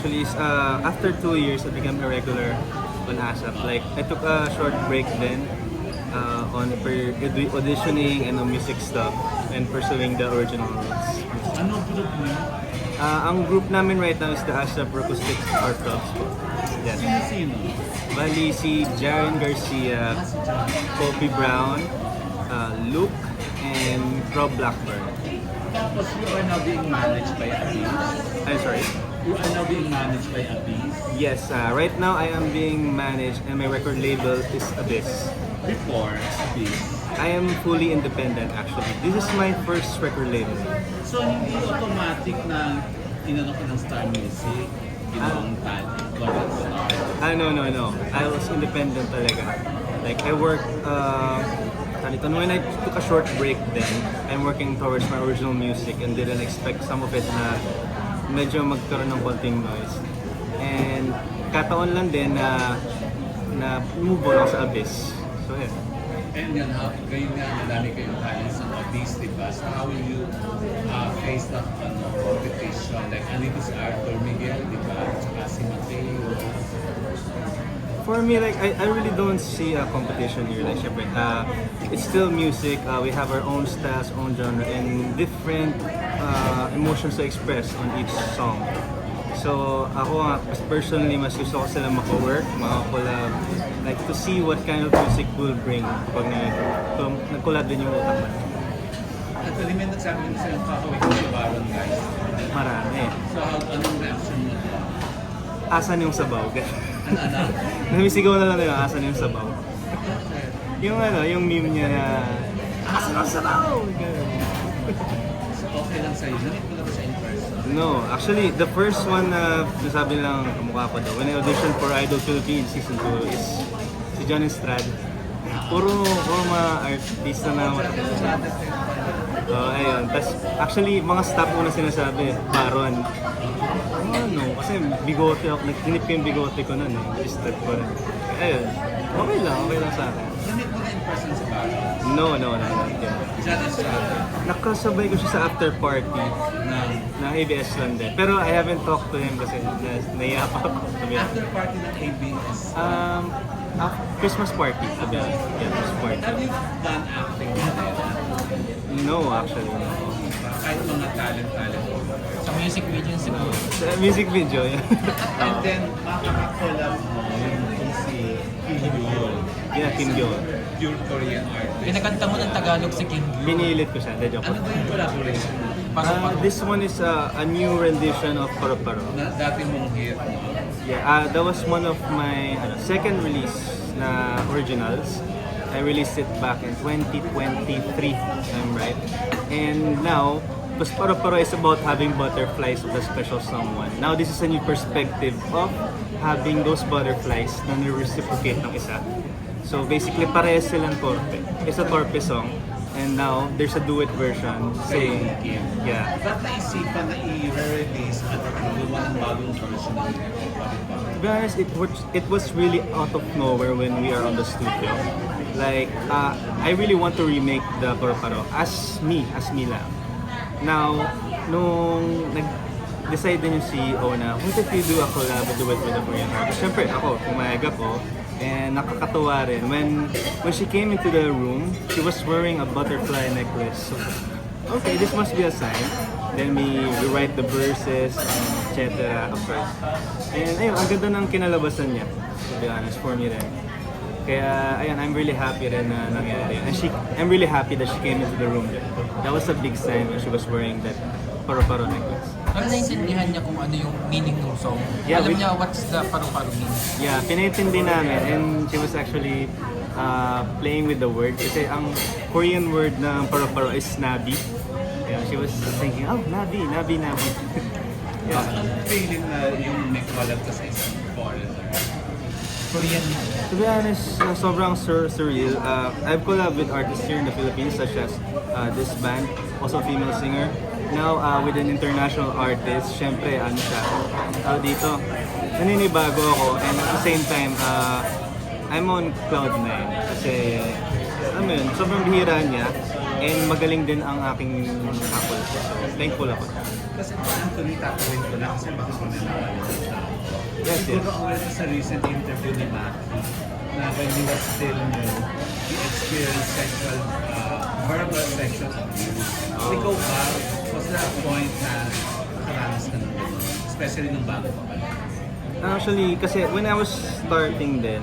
actually is after 2 years I became a regular on ASAP. Like I took a short break then on auditioning and on music stuff and pursuing the original roles. Ano group mo? Ang group namin right now is the ASAP Acoustic Art Clubs po. Yes. Sino? Bali si Jaren Garcia, Poppy Brown, Luke, and Rob Blackburn. Tapos you are now being managed by Abyss. I'm sorry? You are now being managed by Abyss. Yes, right now I am being managed and my record label is Abyss. Before Abyss. I am fully independent actually. This is my first record label. So hindi automatic na inano ka ng Star Music, ginawang talent, Global Star. No. I was independent talaga. Like I work, when I took a short break then, I'm working towards my original music and didn't expect some of it na medyo magkaroon ng konting noise. And kataon lang din na move on ako sa Abyss. So yeah. And then, ngayon nga, madami kayong talents ng Abyss, di ba? So how will you face that competition? Like, andito si Arthur Miguel, di ba? Tsaka si Mateo. For me, like I really don't see a competition here. Like, syempre, it's still music. We have our own styles, own genre, and different emotions to express on each song. So ako personally, mas gusto ko sila maka-work, maka-collab, like to see what kind of music will bring pag nag-collab din yung utak mo. At may nagsabi din sa'yo, kakawin ko si Baron, guys. Marami. So, anong reaction mo doon? Asan yung sabaw? Ano? Namisigaw na lang nila, asan yung sabaw? Yung meme niya na, asan yung sabaw? So, okay lang sa'yo. Namit mo lang sa in-person. No, actually, the first one na nasabi lang kamukha ko daw, when I auditioned for Idol Philippines Season 2 is si John Estrada. Puro mga artista na ayun. Tapos, actually, mga staff ko na sinasabi, Baron. Ano, kasi bigote ako, nagtinip ko yung bigote ko nun eh, listed ko rin. Ayun, okay lang sa akin. Namit mo na in-person si Baron. No. John Estrada. Nakasabay ko siya sa after party ng ABS lang din. Pero I haven't talked to him kasi naiya pa ako. After party ng ABS. Christmas party, sabi niya. Yeah, Christmas party. Have you done acting na No, actually. kahit mga talent. Sa music video siguro. Sa music video, yeah. And then, makakakolab mo yung si Kim Yul. Yeah, Kim Yul. Pure Korean artist. Pinakanta mo ng Tagalog si King Gyu. Pinilit ko siya, de joke. Ano ba yung collaboration mo? This one is a new rendition of Paro Paro. Na dati mong hit, no? Yeah, that was one of my second release na originals. I released it back in 2023, if I'm right. And now, because Paro Paro is about having butterflies with a special someone. Now, this is a new perspective of having those butterflies na nireciprocate ng isa. So basically, parehas silang torpe. It's a torpe song. And now, there's a duet version saying, yeah. Ba't naisipan na i-release at gumawa ng bagong version ng To be honest, it was really out of nowhere when we are on the studio. Like, I really want to remake the Paro Paro as me lang. Now, nung nag-decide din yung CEO na, what if you do a collab duet with a Korean artist? Siyempre, ako, pumayag ako. And nakakatuwa rin. When she came into the room, she was wearing a butterfly necklace. So, okay, this must be a sign. Then we write the verses, etc. Of course. And ayun, ang ganda ng kinalabasan niya. To be honest, for me rin. Kaya, ayun, I'm really happy rin na nangyari. And I'm really happy that she came into the room din. That was a big sign when she was wearing that Paro-Paro necklace. Pero naintindihan niya kung ano yung meaning ng song. Yeah, Alam niya what's the paru-paru meaning. Yeah, pinaintindi namin. And she was actually playing with the word. Kasi ang Korean word ng Paro-Paro is nabi. Yeah, she was thinking, oh, nabi. Yeah. Feeling na yung may collab ka sa isang foreigner. Korean. To be honest, sobrang surreal. I've collabed with artists here in the Philippines such as this band, also a female singer. Now, with an international artist, syempre, dito, naninibago ako and at the same time, I'm on cloud 9 kasi, alam mo yun, sobrang bihira niya and magaling din ang aking couple. So, thankful ako. Kasi Anthony, tatawin ko na kasi baka kung nalaman Yes, Siguro yes. ulit sa recent interview ni Maki na when he was still new, he experienced verbal sexual abuse. Ikaw ba, was there a point na nakaranas ka ng ganun? Especially nung bago pa pala. Actually, kasi when I was starting then,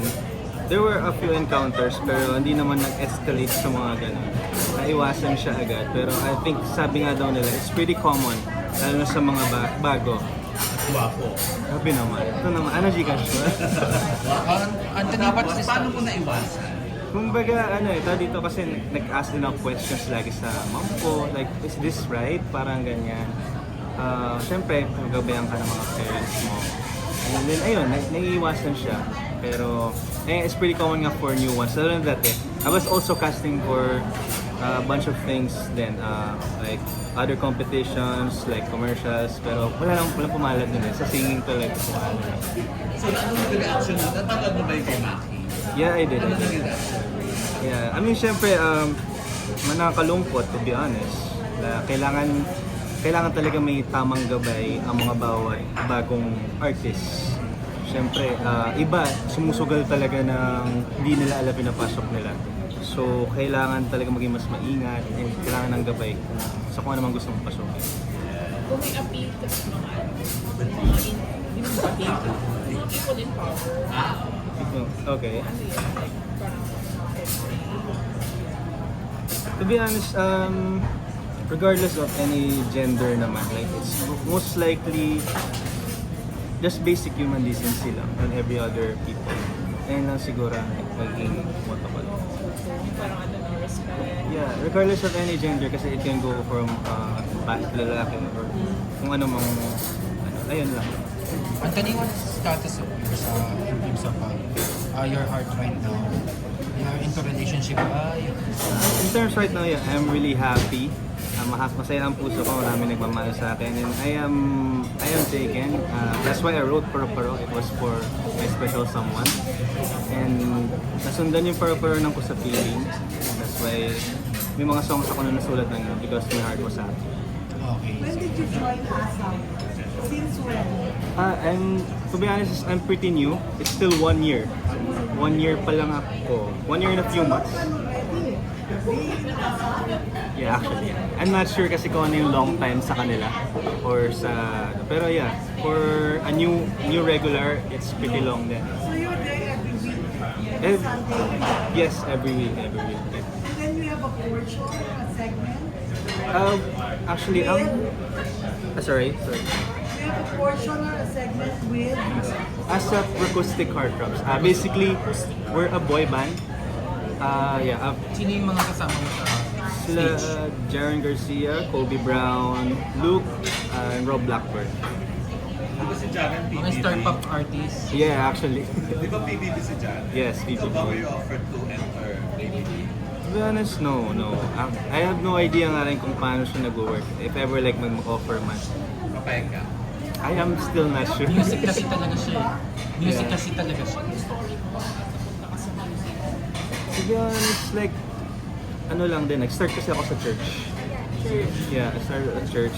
there were a few encounters pero hindi naman nag-escalate sa mga ganun. Naiwasan siya agad pero I think sabi nga daw nila, it's pretty common lalo na sa mga bago. Guwapo. Sabi naman, ito naman, ano Gcash mo? Anthony, what's this? Paano mo naiwasan? Kumbaga, dito kasi nag-ask din ako questions lagi sa mom ko, like, is this right? Parang ganyan. Siyempre, magabayan ka ng mga parents mo. And then, ayun, naiiwasan siya. Pero, it's pretty common nga for new ones. Lalo na dati, I was also casting for a bunch of things then, like other competitions, like commercials, pero wala pumalat din sa singing talaga. So, ano yung reaction mo? Natawag mo ba yung kay Maki? Yeah, I did. Ano naging reaction? Yeah, I mean, syempre, manakalungkot, to be honest. Kailangan talaga may tamang gabay ang mga bagong artists. Syempre, iba, sumusugal talaga ng hindi nila alam pinapasok nila. So, kailangan talaga maging mas maingat and kailangan ng gabay sa kung ano man gusto mong pasukin. Kung may appeal ka sa hindi mo ba mga people in power, Okay. ano yan, like, parang, To be honest, regardless of any gender naman, like it's most likely just basic human decency lang on every other people. Ayun lang siguro ang maging motto ko. parang ano na respect. Yeah, regardless of any gender kasi it can go from lalaki or kung ano mang ayun lang. Anthony, what's the status of yours in terms of your heart right now? You're into relationship ba? In terms right now, yeah, I'm really happy. Masaya ang puso ko, marami nagmamahal sa akin and I am taken. That's why I wrote Paro-Paro. It was for my special someone. And nasundan yung Paro-Paro ng ko sa feeling. That's why may mga songs ako na nasulat ng because my heart was happy. Okay. When did you join ASAP? Since when? To be honest, I'm pretty new. It's still 1 year. 1 year pa lang ako. 1 year and a few months. Yeah, actually. I'm not sure kasi kung ano yung long time sa kanila or sa... Pero yeah, for a new regular, it's pretty long then. So you're there every week? Sunday? Yes, every week. Yeah. And then you have a portion, a segment? Actually, sorry. You have a portion or a segment with? As a acoustic heart drums. Basically, we're a boy band. Sino yung mga kasama mo sa Sila stage? Jaren Garcia, Kobe Brown, Luke, and Rob Blackburn. Di ba si Jaren PBB? Mga star pop artists? Yeah, actually. Di ba PBB si Jaren? Yes, So, PBB. how were you offered to enter PBB? To be honest, no. I have no idea nga rin kung paano siya nag-work. If ever like mag-offer man. Papayag ka? I am still not sure. Music kasi talaga siya eh. Music Yeah. kasi talaga siya. To be honest, like, ano lang din, nag-start kasi ako sa church. Yeah, I started at church.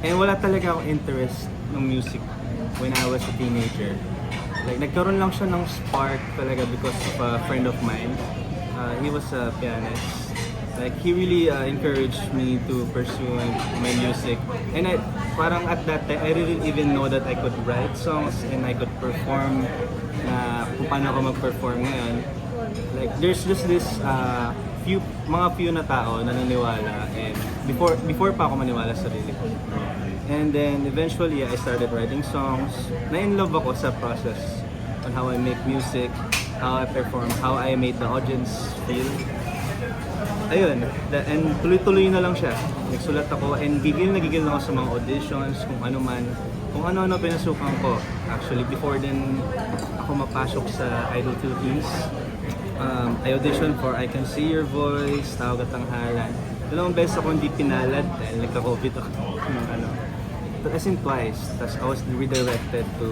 And wala talaga akong interest ng music when I was a teenager. Like, nagkaroon lang siya ng spark talaga because of a friend of mine. He was a pianist. Like, he really encouraged me to pursue my music. And parang at that time, I didn't even know that I could write songs and I could perform kung paano ako mag-perform ngayon. Like, there's just this mga few na tao na naniniwala and before pa ako maniwala sa sarili ko. And then eventually I started writing songs. Na-in-love ako sa process on how I make music, how I perform, how I made the audience feel. Ayun, and tuloy-tuloy na lang siya. Nagsulat ako and gigil ako sa mga auditions, kung ano-ano pinasukan ko. Actually, before din ako mapasok sa Idol Philippines, I auditioned for I Can See Your Voice, Tawag at Tanghalan. Dalawang beses ako hindi pinalad dahil nagka-COVID ako. As in twice. Tapos I was redirected to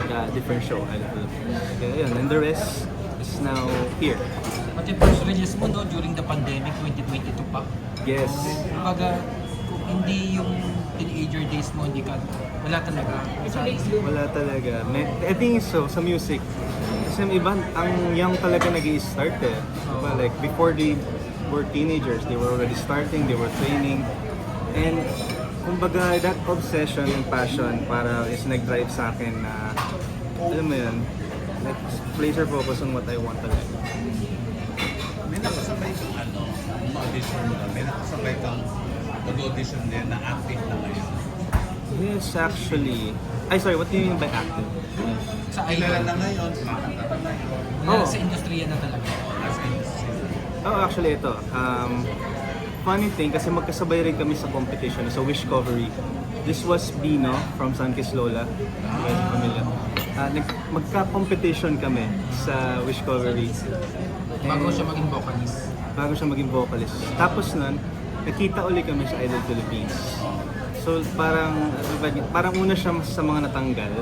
a different show, Idol Philippines. Kaya yun, and the rest is now here. At yung first release mo no, during the pandemic, 2022 pa. Yes. Kumbaga, kung hindi yung teenager days mo, hindi ka Wala talaga. Wala talaga. I think so, sa music. Kasi yung iba, ang young talaga nag-i-start eh. Diba? Like, before they were teenagers, they were already starting, they were training. And, kumbaga, that obsession and passion para is nag-drive sa akin na, alam mo yun, like, laser focus on what I want talaga. May nakasabay kang audition mo, may nakasabay kang mag-audition din na active na ngayon. Yes, actually. Ay, sorry, what do you mean by active? Sa Kilala idol. na ngayon, kumakanta na ngayon. Oh. Sa industriya na talaga. Nasa industry. Oh, actually, ito. Funny thing, kasi magkasabay rin kami sa competition, sa Wishcovery. This was Bino from San Lola. Pamilya. Magka-competition kami sa Wishcovery. Bago siya maging vocalist. Bago siya maging vocalist. Tapos nun, nakita uli kami sa Idol Philippines. So parang una siya sa mga natanggal.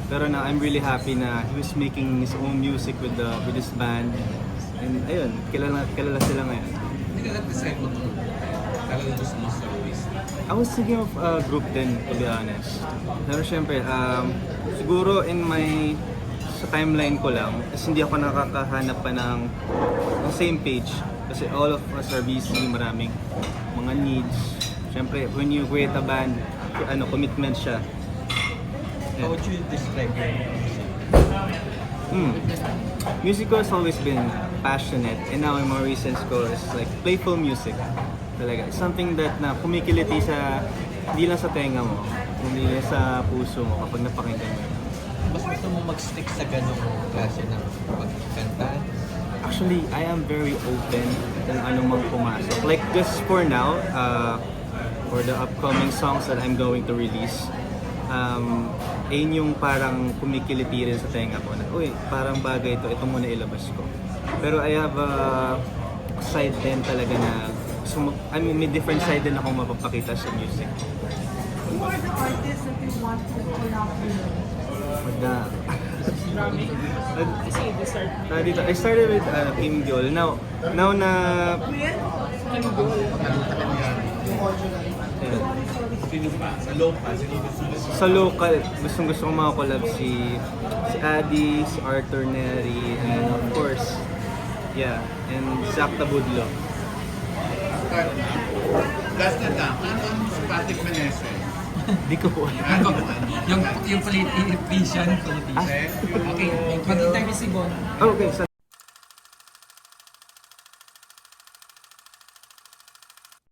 Pero now I'm really happy na he was making his own music with his band. And ayun, kilala sila ngayon. Hindi ka nag-decide mo ito. Talagang gusto mo soloist. I was thinking of a group din, to be honest. Pero syempre, siguro sa timeline ko lang, kasi hindi ako nakakahanap pa ng same page. Kasi all of us are busy, maraming mga needs. Syempre, when you create a band, commitment siya. How would you describe your music? Music ko has always been passionate, and now in more recent score is like playful music. Talaga, it's something that na kumikiliti hindi lang sa tenga mo, kundi sa puso mo kapag napakinggan mo. Mas gusto mo mag-stick sa ganong klase ng pagkanta? Actually, I am very open kung ano mang pumasok. Like just for now, for the upcoming songs that I'm going to release, ayun yung parang kumikiliti rin sa tenga ko na, uy, parang bagay ito muna ilabas ko. Pero I have a side din talaga na, may different side din akong mapapakita sa music. Who are the artists that you want to collab with? Kasi the start Dito, I started with Kim Gyol. Now na... Kim Gol. Ayun. Sino pa? Sa local, sino gusto mo? Sa local, gusto ko mga collab si Addy, si Arthur Neri, and of course, and Zach Tabudlo. Last na lang, ano ang Patrick Meneses? Di ko po alam. yung politician. Kasi, Okay, mag-interview si Bon. Okay,